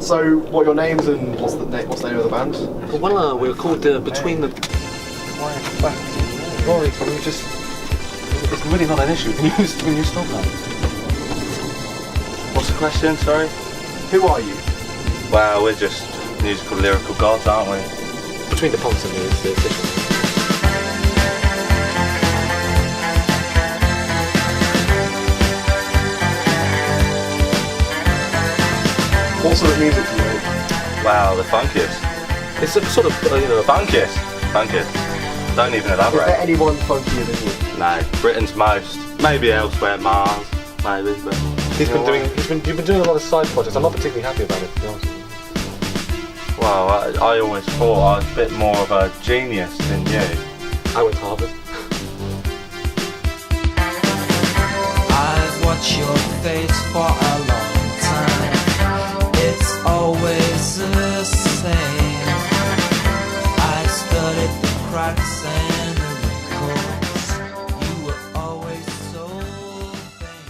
So, what are your names and what's the name of the band? Well, we're called Between the... Rory, can you just... It's really not an issue. Can you stop that? What's the question, sorry? Who are you? Well, we're just musical lyrical gods, aren't we? Between the Ponds and me is the official. What sort of music do you make? Wow, the funkiest. It's a sort of, Funkiest. Don't even elaborate. Is there anyone funkier than you? No, Britain's most. Maybe elsewhere, Mars, maybe, but... You've been doing a lot of side projects. I'm not particularly happy about it, to be honest with you. Well, I always thought I was a bit more of a genius than you. I went to Harvard. I've watched your face for a long time. It's always the same. I studied the cracks and the wrinkles. You were always so vain.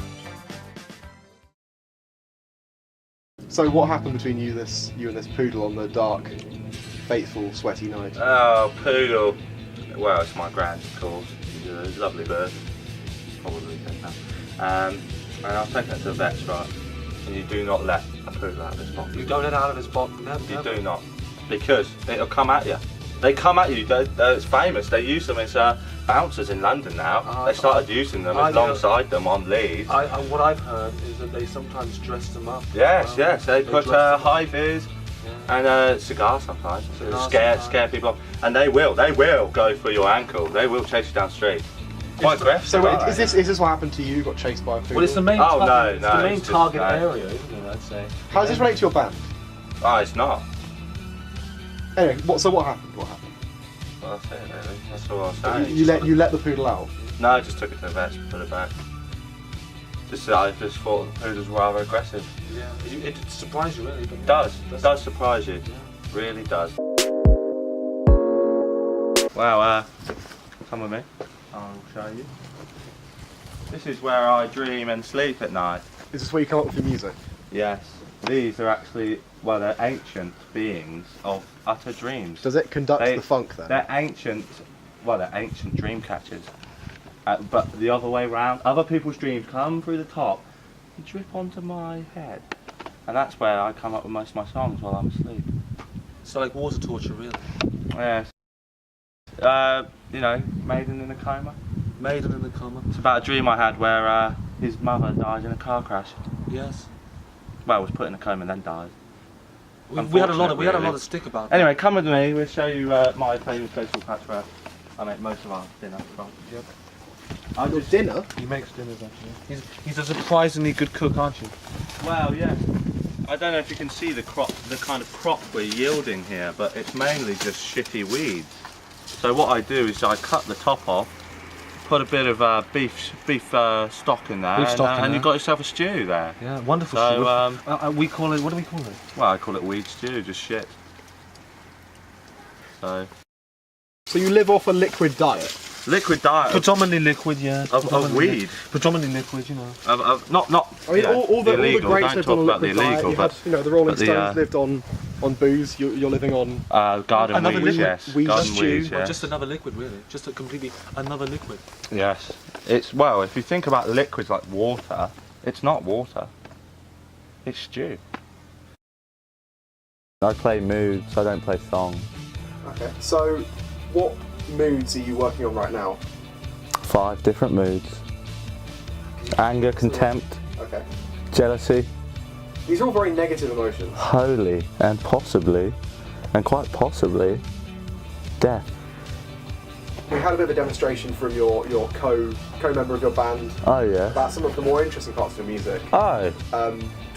So, what happened between you and this poodle on the dark, fateful, sweaty night? Oh, poodle. Well, it's my grand, of course. He's a lovely bird. Probably dead now. And I was taking it to the vets, right? And you do not let a poodle out of his box. You don't let it out of his box? You do not. Because it'll come at you. They come at you. It's famous. They use them as bouncers in London now. They started using them alongside them on leads. What I've heard is that they sometimes dress them up. Yes. They put high vis and cigars sometimes. Scare people off. And they will go for your ankle. They will chase you down the street. Quite aggressive. So is this what happened to you? Got chased by a poodle? Well, it's the main. No. The main target area, isn't it? I'd say. How does this relate to your band? Oh, it's not. Anyway, what happened? Well, that's it, really. That's all I was saying. You let the poodle out? No, I just took it to the vets, put it back. I just thought the poodles were rather aggressive. Yeah, it surprised you really. It does surprise you. Yeah. Really does. Wow, come with me. I'll show you. This is where I dream and sleep at night. Is this where you come up with your music? Yes. These are actually, well, they're ancient beings of utter dreams. Does it conduct the funk then? They're ancient dream catchers. But the other way round, other people's dreams come through the top and drip onto my head. And that's where I come up with most of my songs while I'm asleep. So like water torture, really? Yes. Maiden in a Coma. Maiden in a Coma. It's about a dream I had where his mother died in a car crash. Yes. Well, was put in a coma and then died. We had a lot of stick about that. Anyway, come with me. We'll show you my famous social patch where I make most of our dinner from. Yep. Your dinner? He makes dinners actually. He's a surprisingly good cook, aren't you? Well, yeah. I don't know if you can see the kind of crop we're yielding here, but it's mainly just shitty weeds. So what I do is I cut the top off, put a bit of beef stock in there, and you've got yourself a stew there. Yeah, wonderful. So we call it. What do we call it? Well, I call it weed stew, just shit. So you live off a liquid diet? Liquid diet. Predominantly liquid, yeah. Of weed. Predominantly liquid, you know. Not. I mean, all the greats lived on a about the liquid illegal, diet. but The Rolling Stones lived on booze. You're living on garden another weeds, liquid. yes. Weed Garden stew. weeds, yes. Just another liquid, really. Just another liquid. Yes. It's, well, if you think about liquids like water, it's not water. It's stew. I play moods, I don't play songs. Okay, so what moods are you working on right now? 5 different moods. Anger, contempt, Okay. jealousy, These are all very negative emotions. holy, and possibly, and quite possibly, death. We had a bit of a demonstration from your co-member of your band Oh yeah. about some of the more interesting parts of your music. Oh.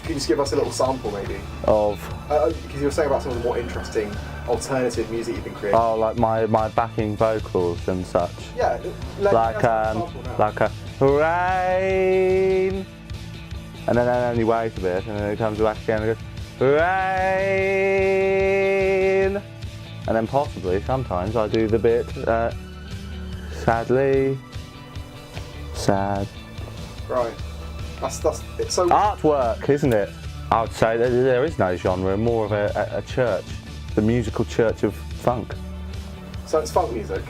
Could you just give us a little sample, maybe? Of. Because you were saying about some of the more interesting alternative music you've been creating. Oh, like my backing vocals and such. Yeah. Like a rain, and then I only wait a bit, and then it comes back again and it goes rain, and then possibly sometimes I do the bit sadly sad. Right. That's it's so artwork, isn't it? I would say that there is no genre, more of a church, the musical church of funk. So it's funk music?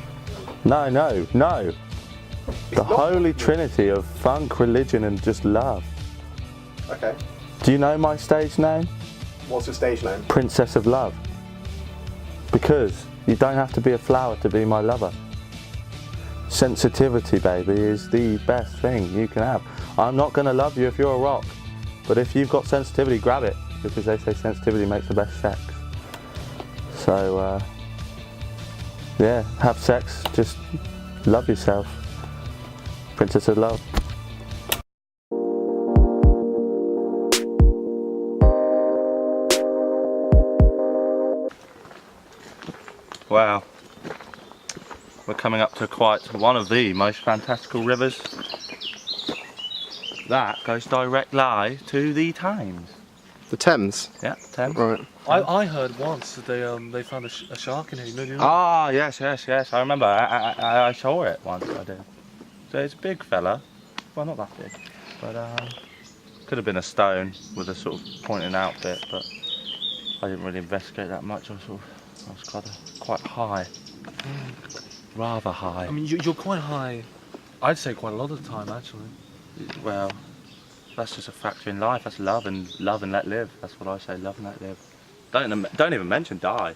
No. The not holy trinity of funk, religion and just love. Okay. Do you know my stage name? What's your stage name? Princess of Love. Because you don't have to be a flower to be my lover. Sensitivity, baby, is the best thing you can have. I'm not going to love you if you're a rock, but if you've got sensitivity, grab it, because they say sensitivity makes the best sex. So, yeah, have sex, just love yourself. Princess of Love. Wow. We're coming up to quite one of the most fantastical rivers. That goes direct line to the Thames. The Thames? Yeah, Thames. Right. I heard once that they found a shark in here. You know? Ah, yes. I remember. I saw it once. I did. So it's a big fella. Well, not that big, but could have been a stone with a sort of pointing out bit. But I didn't really investigate that much. I was quite high, rather high. I mean, you're quite high. I'd say quite a lot of the time, actually. Well, that's just a factor in life. That's love and let live. That's what I say. Love and let live. Don't even mention die.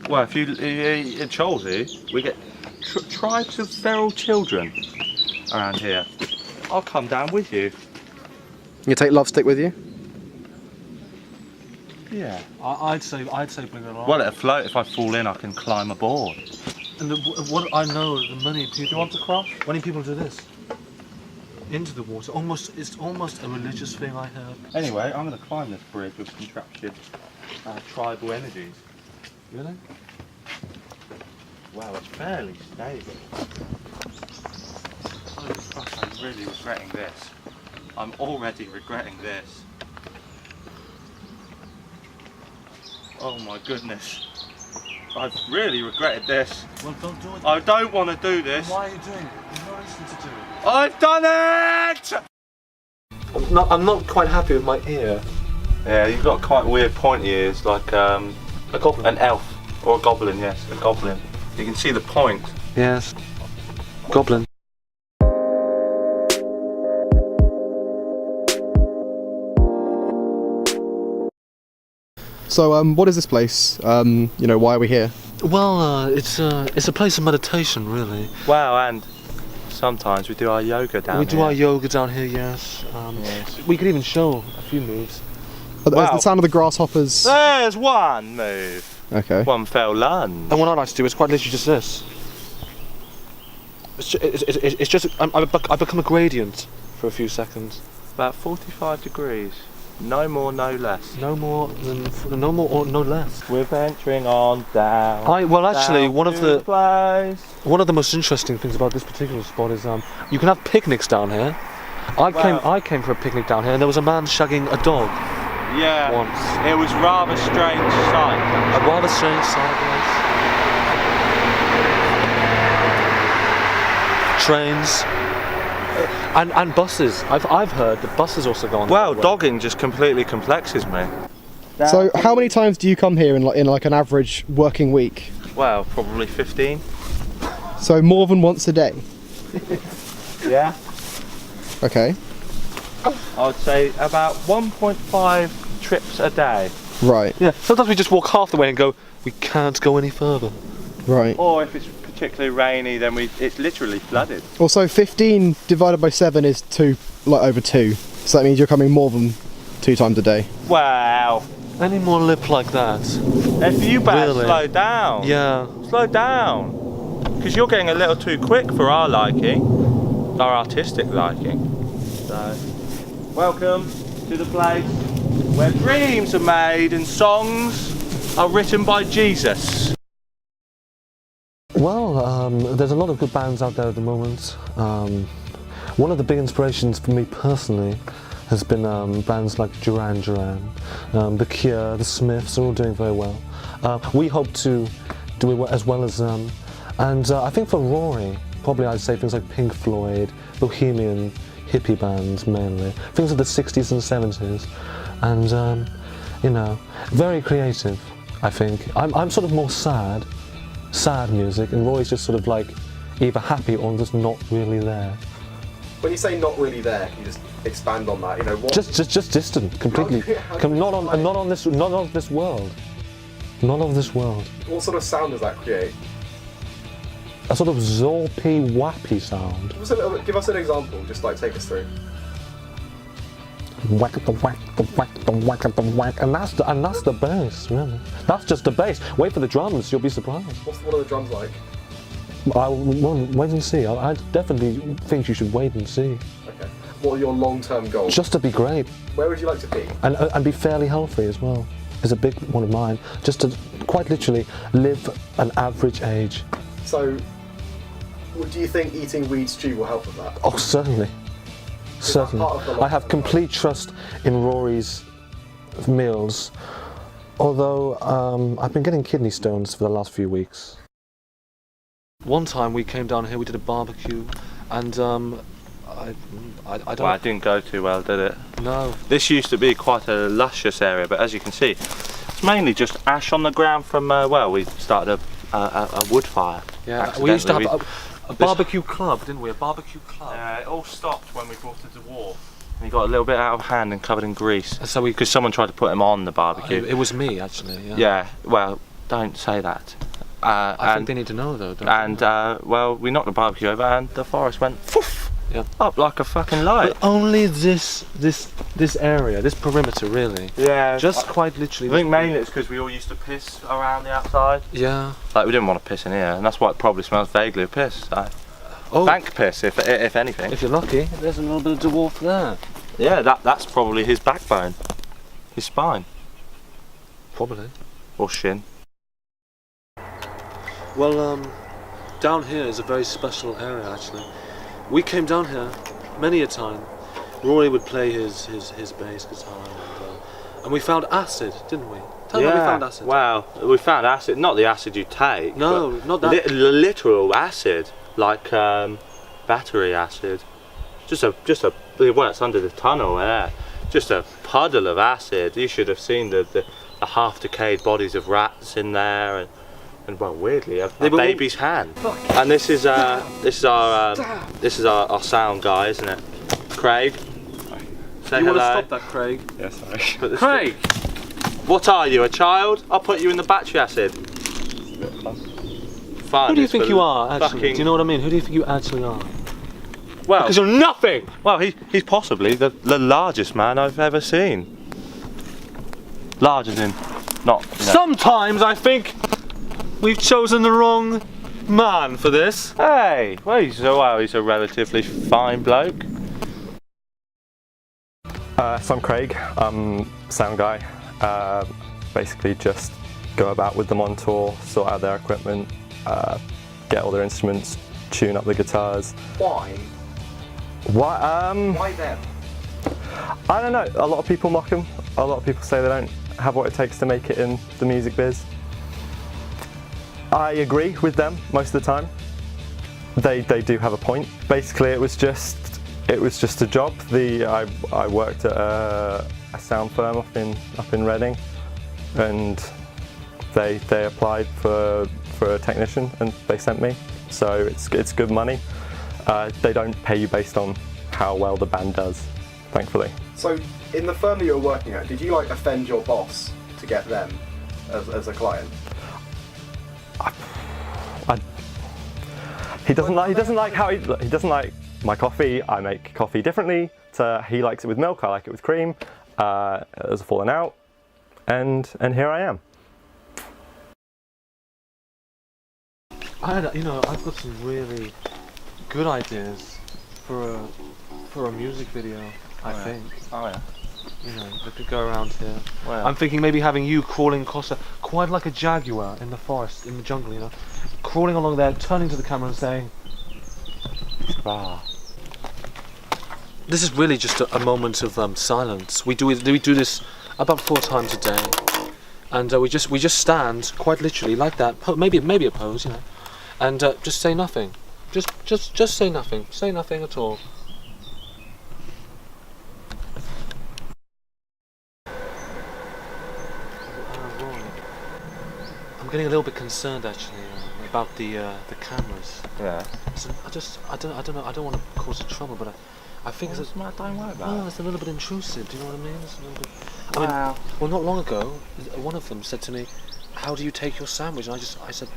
Well, if you in Cholsey, we get tribes of feral children around here. I'll come down with you. You take Love Stick with you? Yeah. I'd say bring it along. Well, it'll float. If I fall in, I can climb aboard. And what I know, many people. You want to cross? Many people do this. Into the water. It's almost a religious thing, I heard. Anyway, I'm going to climb this bridge with contrapted tribal energies. Really? Wow, it's fairly stable. Oh fuck, I'm really regretting this. I'm already regretting this. Oh my goodness. I've really regretted this. Well, don't do it. I don't want to do this. Why are you doing it? There's no reason to do it. I've done it! I'm not quite happy with my ear. Yeah, you've got quite weird pointy ears, like A goblin. an elf. Or a goblin, yes, a goblin. You can see the point. Yes. Goblin. So, what is this place? You know, why are we here? Well, it's a place of meditation, really. Wow, and sometimes we do our yoga down We here. do our yoga down here, yes. Yes. We could even show a few moves. There's Wow. the sound of the grasshoppers. There's one move. Okay. One fell lunge. And what I like to do is quite literally just this. It's just I've become a gradient for a few seconds. About 45 degrees. No more, no less. No more or no less. We're venturing on down. Well, actually, down one of to the place. most interesting things about this particular spot is you can have picnics down here. I came for a picnic down here, and there was a man shagging a dog. Yeah. Once. It was rather strange sight. A rather strange sight, yes. Trains. And buses. I've heard that buses also go on. Well, that way. dogging just completely complexes me. So, how many times do you come here in like an average working week? Well, probably 15. So, more than once a day? Yeah. Okay. I would say about 1.5 trips a day. Right. Yeah. Sometimes we just walk half the way and go, we can't go any further. Right. Or if it's particularly rainy, then it's literally flooded. Also, 15 divided by 7 is over 2. So that means you're coming more than 2 times a day. Wow. Any more lip like that? If you better Really? slow down. Yeah. Slow down. Because you're getting a little too quick for our liking. Our artistic liking. So, welcome to the place where dreams are made and songs are written by Jesus. Well, there's a lot of good bands out there at the moment. One of the big inspirations for me personally has been bands like Duran Duran, The Cure, The Smiths are all doing very well. We hope to do it as well as them. And I think for Rory, probably I'd say things like Pink Floyd, Bohemian, hippie bands mainly, things of the 60s and 70s, and you know, very creative. I think I'm sort of more sad music, and Roy's just sort of like either happy or just not really there. When you say not really there, can you just expand on that? You know, what? Just distant, completely. Not on this world. Not of this world. What sort of sound does that create? A sort of zorpy, wappy sound. Give us an example. Just like take us through. Whack the whack the whack the whack the whack, and that's the bass, really. That's just the bass. Wait for the drums, you'll be surprised. What are the drums like? Wait and see. I definitely think you should wait and see. Okay. What are your long-term goals? Just to be great. Where would you like to be? And be fairly healthy as well. Is a big one of mine. Just to quite literally live an average age. So, do you think eating weed stew will help with that? Oh, certainly. Certainly. I have complete trust in Rory's meals, although I've been getting kidney stones for the last few weeks. One time we came down here, we did a barbecue, and I don't... Well, it didn't go too well, did it? No. This used to be quite a luscious area, but as you can see, it's mainly just ash on the ground from, well, we started a wood fire. Yeah, we used to have a barbecue club, didn't we? A barbecue club. It all stopped when we brought it to war. And he got a little bit out of hand and covered in grease. So because someone tried to put him on the barbecue. It was me, actually. Yeah. Yeah. Well, don't say that. I think they need to know, though. Well, we knocked the barbecue over, and the forest went poof, yeah, up like a fucking light. But only this area, this perimeter, really. Yeah. Just quite literally. I think mainly it's because we all used to piss around the outside. Yeah. Like we didn't want to piss in here, and that's why it probably smells vaguely of piss. So. Oh. Bank piss, if anything. If you're lucky, there's a little bit of dwarf there. Yeah, that's probably his backbone, his spine. Probably. Or shin. Well, down here is a very special area, actually. We came down here many a time. Rory would play his bass guitar, and we found acid, didn't we? Tell me how we found acid. Well, we found acid, not the acid you take. No, not that. Literal acid, like battery acid. Just a well, it's under the tunnel there. Just a puddle of acid. You should have seen the half-decayed bodies of rats in there, and well, weirdly, a baby's hand. And this is our sound guy, isn't it? Craig. Say you hello. Want to stop that, Craig? Yes, sorry. Craig! What are you, a child? I'll put you in the battery acid. Fun. Who do you think you are, actually? Fucking... Do you know what I mean? Who do you think you actually are? Well, because you're nothing! Well, he's possibly the largest man I've ever seen. Large as in, not... You know. Sometimes I think we've chosen the wrong man for this. Hey, well, he's a relatively fine bloke. So I'm Craig, I'm sound guy. Basically just go about with them on tour, sort out their equipment, get all their instruments, tune up the guitars. Why? Why them? I don't know, a lot of people mock them. A lot of people say they don't have what it takes to make it in the music biz. I agree with them most of the time. They do have a point. Basically it was just a job. I worked at a sound firm up in Reading, and they applied for a technician and they sent me. So it's good money. They don't pay you based on how well the band does, thankfully. So in the firm that you were working at, did you like offend your boss to get them as a client? He doesn't like my coffee. I make coffee differently. He likes it with milk. I like it with cream. There's a falling out, and here I am. I've got some really good ideas for a music video. I think. Oh yeah. That could go around here. Well, I'm thinking maybe having you crawling across quite like a jaguar in the forest, in the jungle, crawling along there, turning to the camera and saying, "Ah." This is really just a moment of silence. We do this about 4 times a day, and we just stand quite literally like that. Maybe a pose, and just say nothing. Just say nothing. Say nothing at all. I'm getting a little bit concerned actually about the cameras. Yeah. So I don't know. I don't want to cause a trouble, but I think it's Don't worry about well, it. it's a little bit intrusive. Do you know what I mean? It's a little bit, Wow. well, not long ago, one of them said to me, "How do you take your sandwich?" And I said,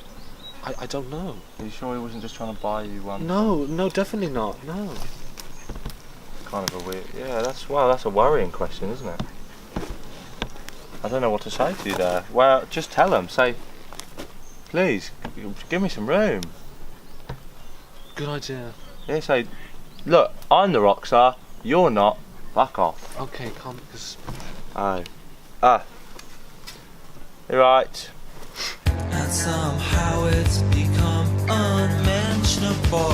I don't know. Are you sure he wasn't just trying to buy you one? No, definitely not. No. Kind of a weird. Yeah, that's a worrying question, isn't it? I don't know what to say to you there. Well, just tell him. Say, please, give me some room. Good idea. Yeah, say, look, I'm the rock star. You're not. Fuck off. Okay, calm. Because Oh. You're right. And somehow it's become unmentionable.